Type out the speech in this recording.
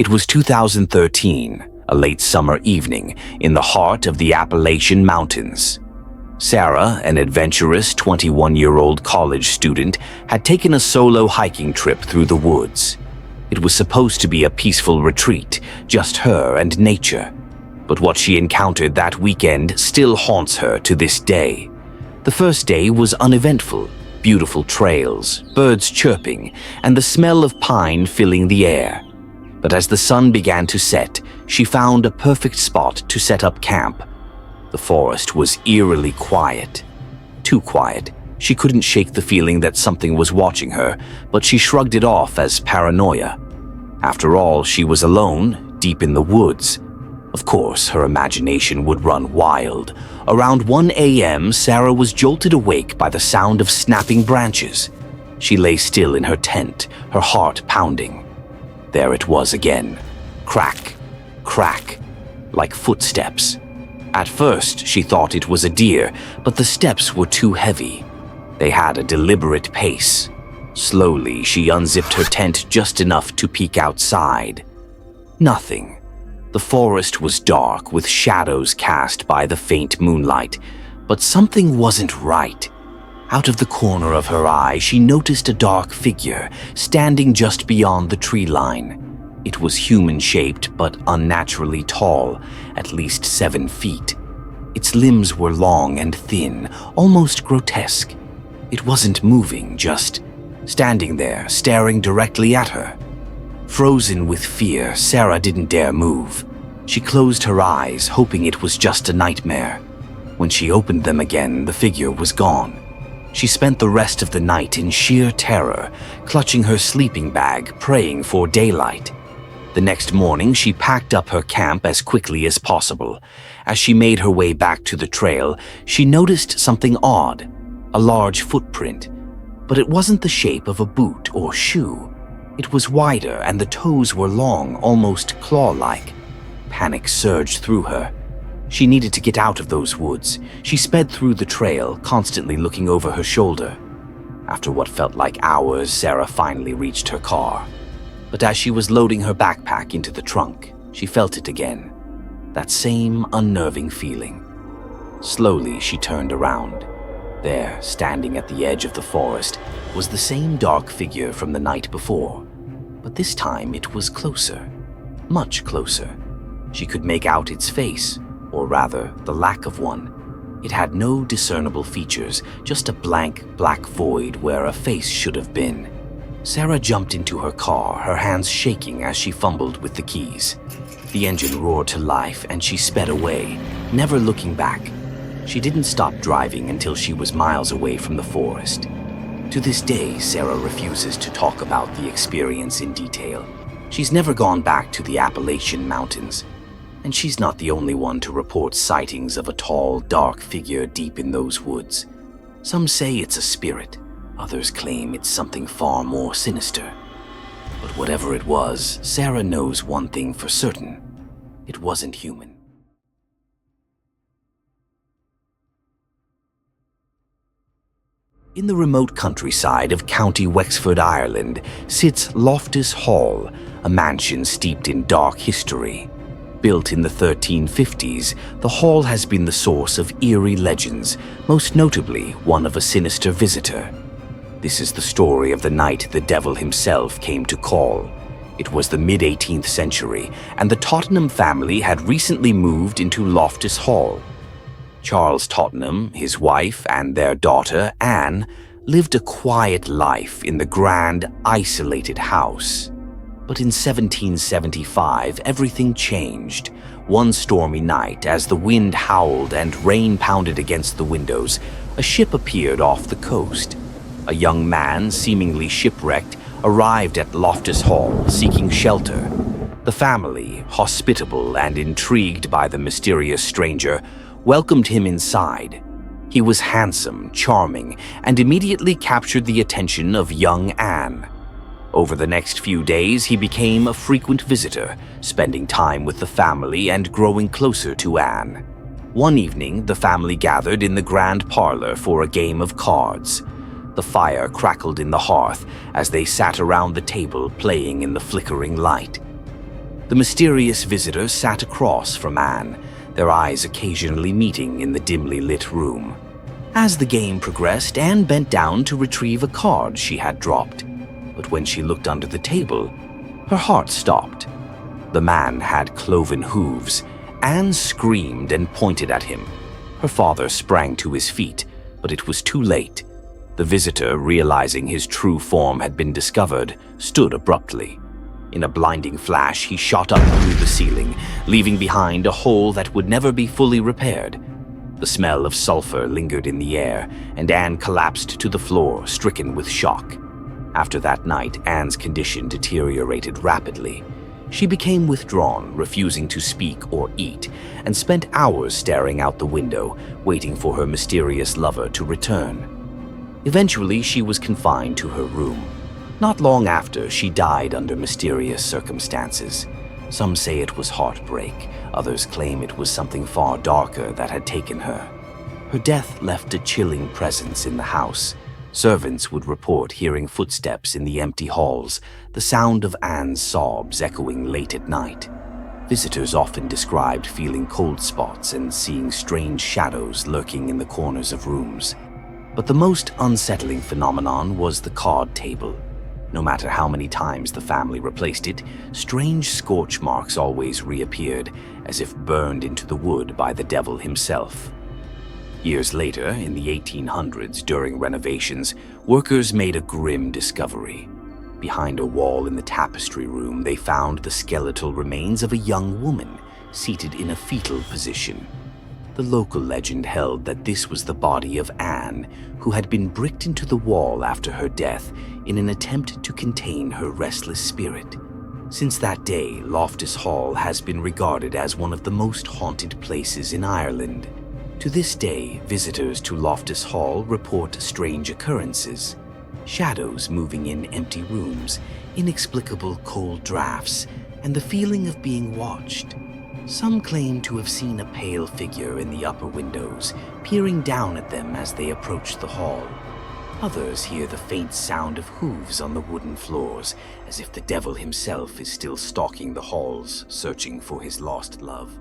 It was 2013, a late summer evening in the heart of the Appalachian Mountains. Sarah, an adventurous 21-year-old college student, had taken a solo hiking trip through the woods. It was supposed to be a peaceful retreat, just her and nature. But what she encountered that weekend still haunts her to this day. The first day was uneventful, beautiful trails, birds chirping, and the smell of pine filling the air. But as the sun began to set, she found a perfect spot to set up camp. The forest was eerily quiet. Too quiet. She couldn't shake the feeling that something was watching her, but she shrugged it off as paranoia. After all, she was alone, deep in the woods. Of course, her imagination would run wild. Around 1 a.m., Sarah was jolted awake by the sound of snapping branches. She lay still in her tent, her heart pounding. There it was again. Crack, crack, like footsteps. At first, she thought it was a deer, but the steps were too heavy. They had a deliberate pace. Slowly, she unzipped her tent just enough to peek outside. Nothing. The forest was dark, with shadows cast by the faint moonlight, but something wasn't right. Out of the corner of her eye, she noticed a dark figure standing just beyond the tree line. It was human-shaped but unnaturally tall, at least 7 feet. Its limbs were long and thin, almost grotesque. It wasn't moving, just standing there, staring directly at her. Frozen with fear, Sarah didn't dare move. She closed her eyes, hoping it was just a nightmare. When she opened them again, the figure was gone. She spent the rest of the night in sheer terror, clutching her sleeping bag, praying for daylight. The next morning, she packed up her camp as quickly as possible. As she made her way back to the trail, she noticed something odd, a large footprint. But it wasn't the shape of a boot or shoe. It was wider and the toes were long, almost claw-like. Panic surged through her. She needed to get out of those woods. She sped through the trail, constantly looking over her shoulder. After what felt like hours, Sarah finally reached her car. But as she was loading her backpack into the trunk, she felt it again. That same unnerving feeling. Slowly, she turned around. There, standing at the edge of the forest, was the same dark figure from the night before. But this time it was closer. Much closer. She could make out its face, or rather, the lack of one. It had no discernible features, just a blank, black void where a face should have been. Sarah jumped into her car, her hands shaking as she fumbled with the keys. The engine roared to life and she sped away, never looking back. She didn't stop driving until she was miles away from the forest. To this day, Sarah refuses to talk about the experience in detail. She's never gone back to the Appalachian Mountains. And she's not the only one to report sightings of a tall, dark figure deep in those woods. Some say it's a spirit. Others claim it's something far more sinister. But whatever it was, Sarah knows one thing for certain. It wasn't human. In the remote countryside of County Wexford, Ireland, sits Loftus Hall, a mansion steeped in dark history. Built in the 1350s, the hall has been the source of eerie legends, most notably one of a sinister visitor. This is the story of the night the devil himself came to call. It was the mid-18th century, and the Tottenham family had recently moved into Loftus Hall. Charles Tottenham, his wife, and their daughter, Anne, lived a quiet life in the grand, isolated house. But in 1775, everything changed. One stormy night, as the wind howled and rain pounded against the windows, a ship appeared off the coast. A young man, seemingly shipwrecked, arrived at Loftus Hall, seeking shelter. The family, hospitable and intrigued by the mysterious stranger, welcomed him inside. He was handsome, charming, and immediately captured the attention of young Anne. Over the next few days, he became a frequent visitor, spending time with the family and growing closer to Anne. One evening, the family gathered in the grand parlor for a game of cards. The fire crackled in the hearth as they sat around the table playing in the flickering light. The mysterious visitor sat across from Anne, their eyes occasionally meeting in the dimly lit room. As the game progressed, Anne bent down to retrieve a card she had dropped, but when she looked under the table, her heart stopped. The man had cloven hooves. Anne screamed and pointed at him. Her father sprang to his feet, but it was too late. The visitor, realizing his true form had been discovered, stood abruptly. In a blinding flash, he shot up through the ceiling, leaving behind a hole that would never be fully repaired. The smell of sulfur lingered in the air, and Anne collapsed to the floor, stricken with shock. After that night, Anne's condition deteriorated rapidly. She became withdrawn, refusing to speak or eat, and spent hours staring out the window, waiting for her mysterious lover to return. Eventually, she was confined to her room. Not long after, she died under mysterious circumstances. Some say it was heartbreak, others claim it was something far darker that had taken her. Her death left a chilling presence in the house. Servants would report hearing footsteps in the empty halls, the sound of Anne's sobs echoing late at night. Visitors often described feeling cold spots and seeing strange shadows lurking in the corners of rooms. But the most unsettling phenomenon was the card table. No matter how many times the family replaced it, strange scorch marks always reappeared, as if burned into the wood by the devil himself. Years later, in the 1800s, during renovations, workers made a grim discovery. Behind a wall in the tapestry room, they found the skeletal remains of a young woman, seated in a fetal position. The local legend held that this was the body of Anne, who had been bricked into the wall after her death in an attempt to contain her restless spirit. Since that day, Loftus Hall has been regarded as one of the most haunted places in Ireland. To this day, visitors to Loftus Hall report strange occurrences: shadows moving in empty rooms, inexplicable cold drafts, and the feeling of being watched. Some claim to have seen a pale figure in the upper windows, peering down at them as they approach the hall. Others hear the faint sound of hooves on the wooden floors, as if the devil himself is still stalking the halls, searching for his lost love.